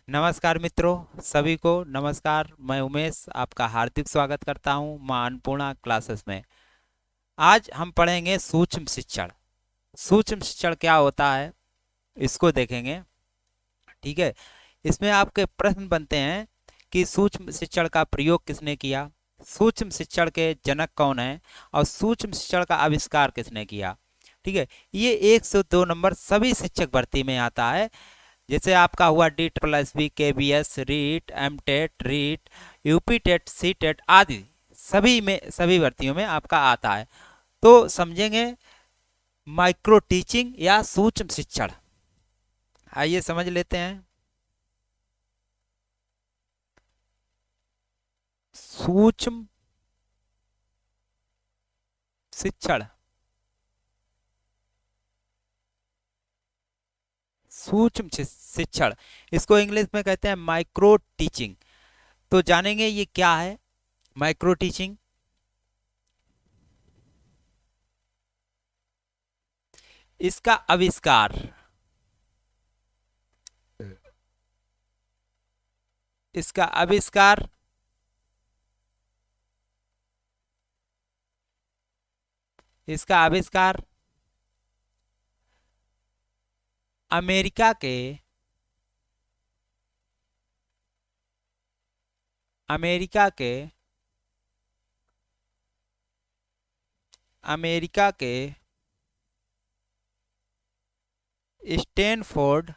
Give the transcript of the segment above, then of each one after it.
नमस्कार मित्रों, सभी को नमस्कार। मैं उमेश आपका हार्दिक स्वागत करता हूं मां अन्नपूर्णा क्लासेस में। आज हम पढ़ेंगे सूक्ष्म शिक्षण। सूक्ष्म शिक्षण क्या होता है इसको देखेंगे। ठीक है, इसमें आपके प्रश्न बनते हैं कि सूक्ष्म शिक्षण का प्रयोग किसने किया, सूक्ष्म शिक्षण के जनक कौन है और सूक्ष्म शिक्षण का आविष्कार किसने किया। ठीक है, ये 102 नंबर सभी शिक्षक भर्ती में आता है। जैसे आपका हुआ डी++, KBS, REET, MTET, REET, UP TET, C TET आदि सभी में, सभी भर्तियों में आपका आता है। तो समझेंगे माइक्रो टीचिंग या सूक्ष्म शिक्षण। आइए समझ लेते हैं। सूक्ष्म शिक्षण, सूक्ष्म शिक्षण, इसको इंग्लिश में कहते हैं माइक्रो टीचिंग। तो जानेंगे ये क्या है माइक्रो टीचिंग। इसका आविष्कार, इसका आविष्कार इसका आविष्कार अमेरिका के अमेरिका के अमेरिका के स्टैनफोर्ड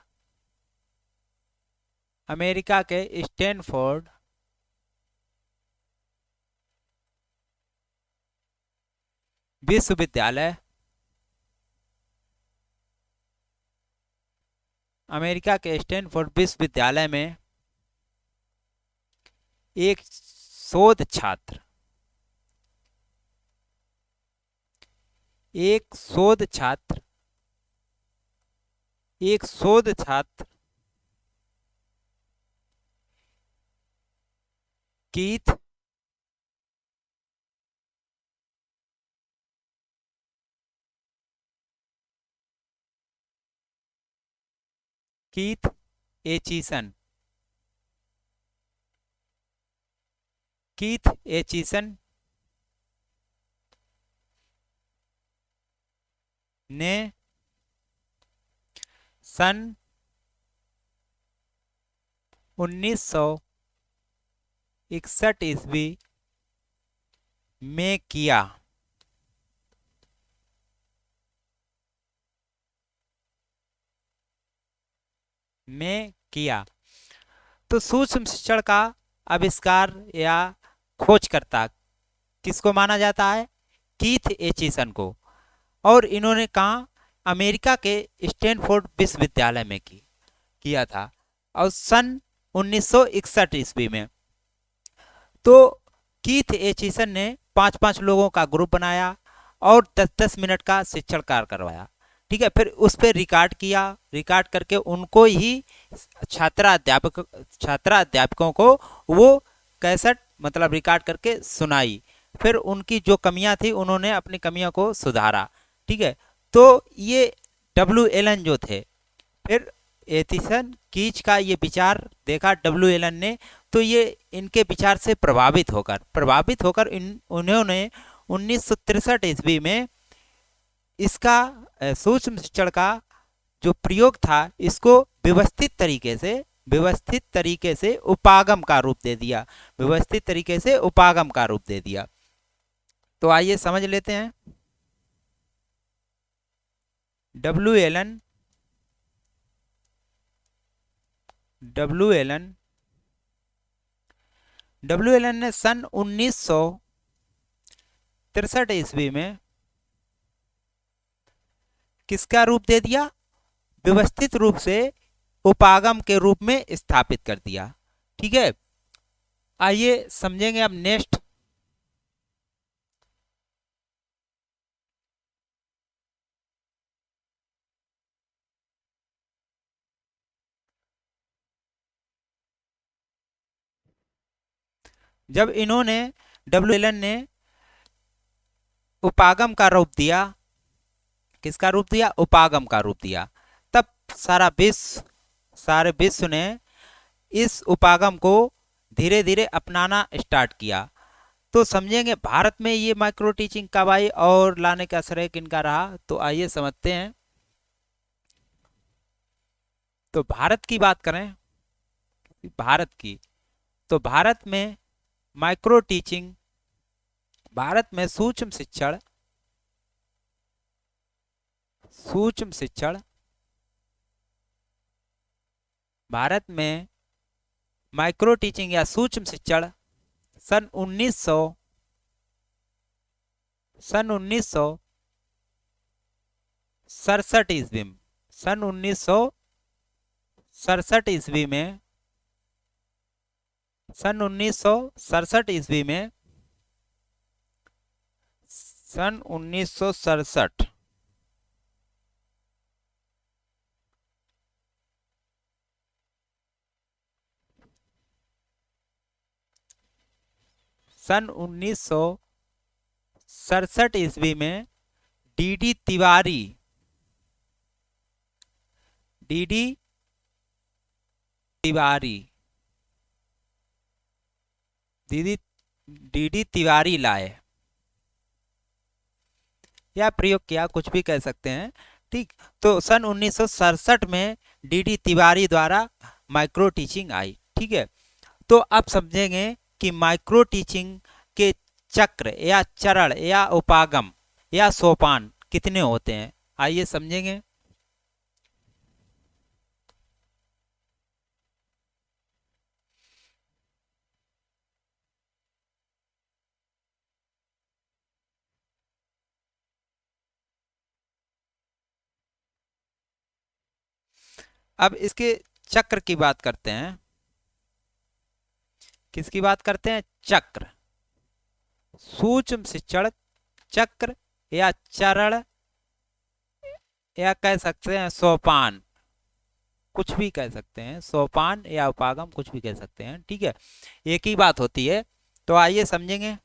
अमेरिका के स्टैनफोर्ड विश्वविद्यालय अमेरिका के स्टैनफोर्ड विश्वविद्यालय में एक शोध छात्र एक शोध छात्र एक शोध छात्र Keith Keith Aitchison Keith Aitchison ने सन 1961 ईस्वी में किया। तो सूक्ष्म शिक्षण का आविष्कार या खोजकर्ता किसको माना जाता है? कीथ एचिसन को। और इन्होंने कहा अमेरिका के स्टैनफोर्ड विश्वविद्यालय में किया था और सन 1961 ईस्वी में। तो कीथ एचिसन ने 5-5 लोगों का ग्रुप बनाया और 10-10 मिनट का शिक्षण कार्य करवाया। ठीक है, फिर उस पर रिकॉर्ड किया, रिकॉर्ड करके उनको ही छात्रा अध्यापकों को वो कैसेट मतलब रिकॉर्ड करके सुनाई। फिर उनकी जो कमियां थी उन्होंने अपनी कमियों को सुधारा। ठीक है, तो ये WLN जो थे, फिर एथिसन कीच का ये विचार देखा WLN ने, तो ये इनके विचार से प्रभावित होकर उन्होंने 1963 ईस्वी में इसका सूक्ष्म शिक्षण का जो प्रयोग था इसको व्यवस्थित तरीके से उपागम का रूप दे दिया। तो आइए समझ लेते हैं। WLN ने सन 1963 ईस्वी में किसका रूप दे दिया? व्यवस्थित रूप से उपागम के रूप में स्थापित कर दिया। ठीक है, आइए समझेंगे अब नेक्स्ट। जब इन्होंने WLN ने उपागम का रूप दिया, किसका रूप दिया? उपागम का रूप दिया, तब सारे विश्व ने इस उपागम को धीरे धीरे अपनाना स्टार्ट किया। तो समझेंगे भारत में ये माइक्रो टीचिंग कब आई और लाने का श्रेय किनका रहा, तो आइए समझते हैं। तो भारत की बात करें, भारत की, तो भारत में माइक्रो टीचिंग, भारत में सूक्ष्म शिक्षण, सूक्ष्म शिक्षण भारत में माइक्रो टीचिंग या सूक्ष्म शिक्षण सन 1967 ईस्वी में, सन 1967 ईस्वी में, सन 1967 ईस्वी में, सन 1967 सन 1967 ईस्वी में डीडी तिवारी, डीडी तिवारी, दीदी डीडी तिवारी लाए या प्रयोग किया, कुछ भी कह सकते हैं, ठीक। तो सन 1967 में डीडी तिवारी द्वारा माइक्रो टीचिंग आई, ठीक है। तो अब समझेंगे कि माइक्रो टीचिंग के चक्र या चरण या उपागम या सोपान कितने होते हैं, आइए समझेंगे। अब इसके चक्र की बात करते हैं, किसकी बात करते हैं, चक्र, सूक्ष्म शिक्षण चक्र या चरण या कह सकते हैं सोपान, कुछ भी कह सकते हैं, सोपान या उपागम कुछ भी कह सकते हैं, ठीक है, एक ही बात होती है। तो आइए समझेंगे।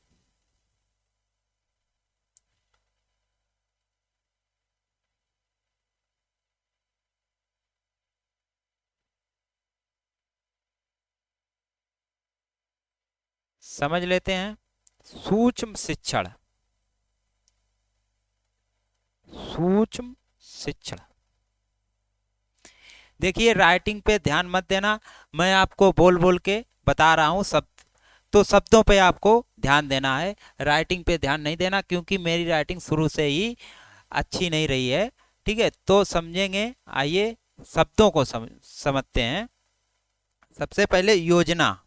समझ लेते हैं। सूक्ष्म शिक्षण, सूक्ष्म शिक्षण, देखिए राइटिंग पे ध्यान मत देना, मैं आपको बोल बोल के बता रहा हूँ शब्द, तो शब्दों पे आपको ध्यान देना है, राइटिंग पे ध्यान नहीं देना, क्योंकि मेरी राइटिंग शुरू से ही अच्छी नहीं रही है, ठीक है। तो समझेंगे, आइए शब्दों को समझते हैं। सबसे पहले योजना,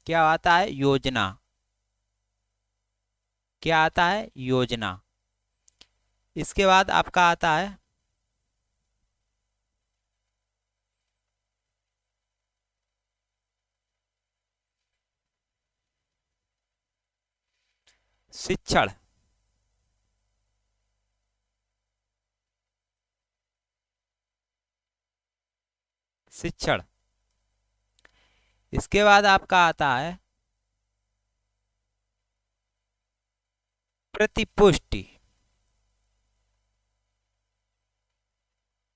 क्या आता है, योजना, क्या आता है, योजना। इसके बाद आपका आता है शिक्षण, शिक्षण। इसके बाद आपका आता है प्रतिपुष्टि,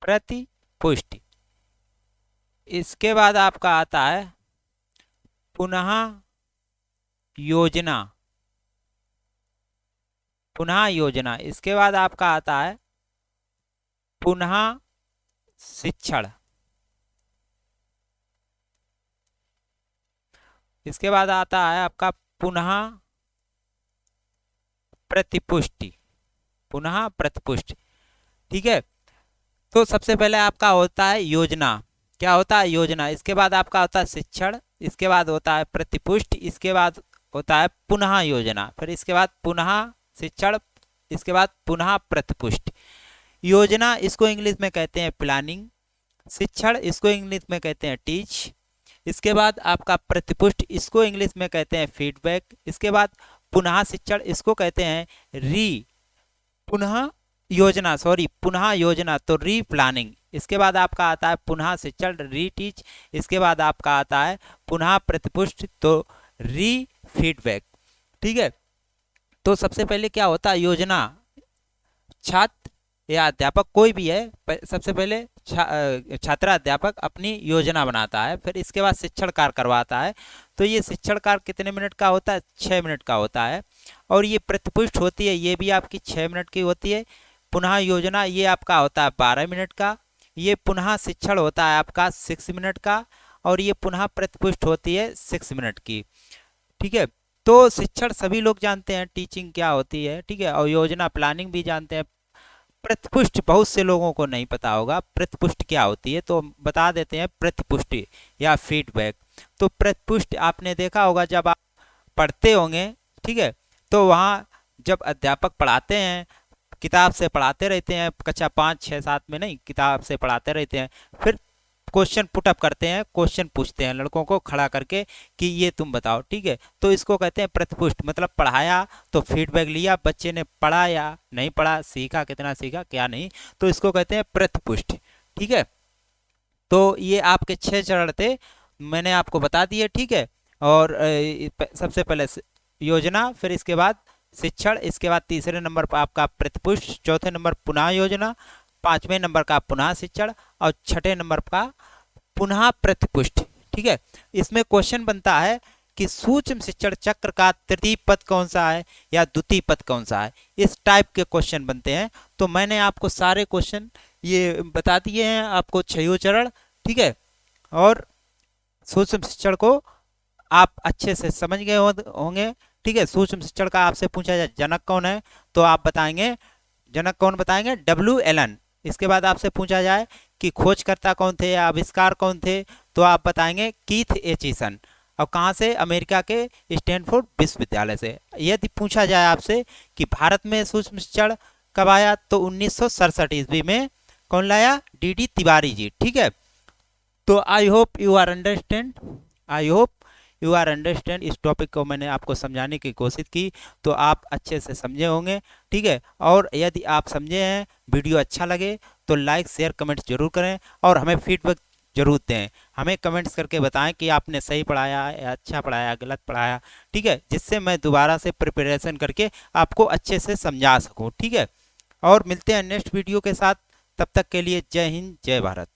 प्रतिपुष्टि। इसके बाद आपका आता है पुनः योजना, पुनः योजना। इसके बाद आपका आता है पुनः शिक्षण। इसके बाद आता है आपका पुनः प्रतिपुष्टि, पुनः प्रतिपुष्टि, ठीक है। तो सबसे पहले आपका होता है योजना, क्या होता है, योजना। इसके बाद आपका होता है शिक्षण, इसके बाद होता है प्रतिपुष्टि, इसके बाद होता है पुनः योजना, फिर इसके बाद पुनः शिक्षण, इसके बाद पुनः प्रतिपुष्टि। योजना इसको इंग्लिश में कहते हैं प्लानिंग, शिक्षण इसको इंग्लिश में कहते हैं टीच, इसके बाद आपका प्रतिपुष्टि इसको इंग्लिश में कहते हैं फीडबैक, इसके बाद पुनः शिक्षण इसको कहते हैं पुनः योजना, सॉरी पुनः योजना तो री प्लानिंग। इसके बाद आपका आता है पुनः शिक्षण री टीच, इसके बाद आपका आता है पुनः प्रतिपुष्टि तो री फीडबैक, ठीक है। तो सबसे पहले क्या होता है, योजना, छात्र या अध्यापक कोई भी है, सबसे पहले छात्र अध्यापक अपनी योजना बनाता है, फिर इसके बाद शिक्षण कार्य करवाता है। तो ये शिक्षण कार्य कितने मिनट का होता है? 6 मिनट का होता है। और ये प्रतिपुष्ट होती है, ये भी आपकी 6 मिनट की होती है। पुनः योजना ये आपका होता है 12 मिनट का। ये पुनः शिक्षण होता है आपका 6 मिनट का। और ये पुनः प्रतिपुष्ट होती है 6 मिनट की। ठीक है। तो शिक्षण सभी लोग जानते हैं, टीचिंग क्या होती है, ठीक है। और योजना प्लानिंग भी जानते हैं। प्रतिपुष्टि बहुत से लोगों को नहीं पता होगा प्रतिपुष्टि क्या होती है, तो बता देते हैं प्रतिपुष्टि या फीडबैक। तो प्रतिपुष्टि आपने देखा होगा जब आप पढ़ते होंगे, ठीक है, तो वहाँ जब अध्यापक पढ़ाते हैं, किताब से पढ़ाते रहते हैं, कक्षा 5, 6, 7 में नहीं, किताब से पढ़ाते रहते हैं। फिर क्वेश्चन पुटअप करते हैं, क्वेश्चन पूछते हैं लड़कों को खड़ा करके कि ये तुम बताओ, ठीक है। तो इसको कहते हैं प्रतिपुष्ट, मतलब पढ़ाया तो फीडबैक लिया, बच्चे ने पढ़ा या नहीं पढ़ा, सीखा कितना सीखा क्या नहीं, तो इसको कहते हैं प्रतिपुष्ट। ठीक है। तो ये आपके 6 चरण थे, मैंने आपको बता दिए, ठीक है। और सबसे पहले योजना, फिर इसके बाद शिक्षण, इसके बाद तीसरे नंबर पर आपका प्रतिपुष्ट, चौथे नंबर पुनः योजना, 5वें नंबर का पुनः शिक्षण, और 6ठे नंबर का पुनः प्रतिपुष्ट। ठीक है। इसमें क्वेश्चन बनता है कि सूक्ष्म शिक्षण चक्र का तृतीय पद कौन सा है या द्वितीय पद कौन सा है, इस टाइप के क्वेश्चन बनते हैं। तो मैंने आपको सारे क्वेश्चन ये बता दिए हैं, आपको 6 चरण, ठीक है। और सूक्ष्म शिक्षण को आप अच्छे से समझ गए होंगे, ठीक है। सूक्ष्म शिक्षण का आपसे पूछा जाए जनक कौन है, तो आप बताएंगे, जनक कौन बताएंगे? W Allen. इसके बाद आपसे पूछा जाए कि खोजकर्ता कौन थे या आविष्कार कौन थे, तो आप बताएंगे कीथ एचिसन। और कहाँ से? अमेरिका के स्टैनफोर्ड विश्वविद्यालय से। यदि पूछा जाए आपसे कि भारत में सूक्ष्म शिक्षण कब आया, तो 1967 ईस्वी में कौन लाया? डी तिवारी जी। ठीक है। तो I hope you are understand, I hope you are understand. इस टॉपिक को मैंने आपको समझाने की कोशिश की, तो आप अच्छे से समझे होंगे, ठीक है। और यदि आप समझे हैं, वीडियो अच्छा लगे तो लाइक शेयर कमेंट्स जरूर करें, और हमें फीडबैक जरूर दें। हमें कमेंट्स करके बताएं कि आपने सही पढ़ाया या अच्छा पढ़ाया, गलत पढ़ाया, ठीक है, जिससे मैं दोबारा से प्रिपरेशन करके आपको अच्छे से समझा सकूं, ठीक है। और मिलते हैं नेक्स्ट वीडियो के साथ, तब तक के लिए जय हिंद, जय भारत।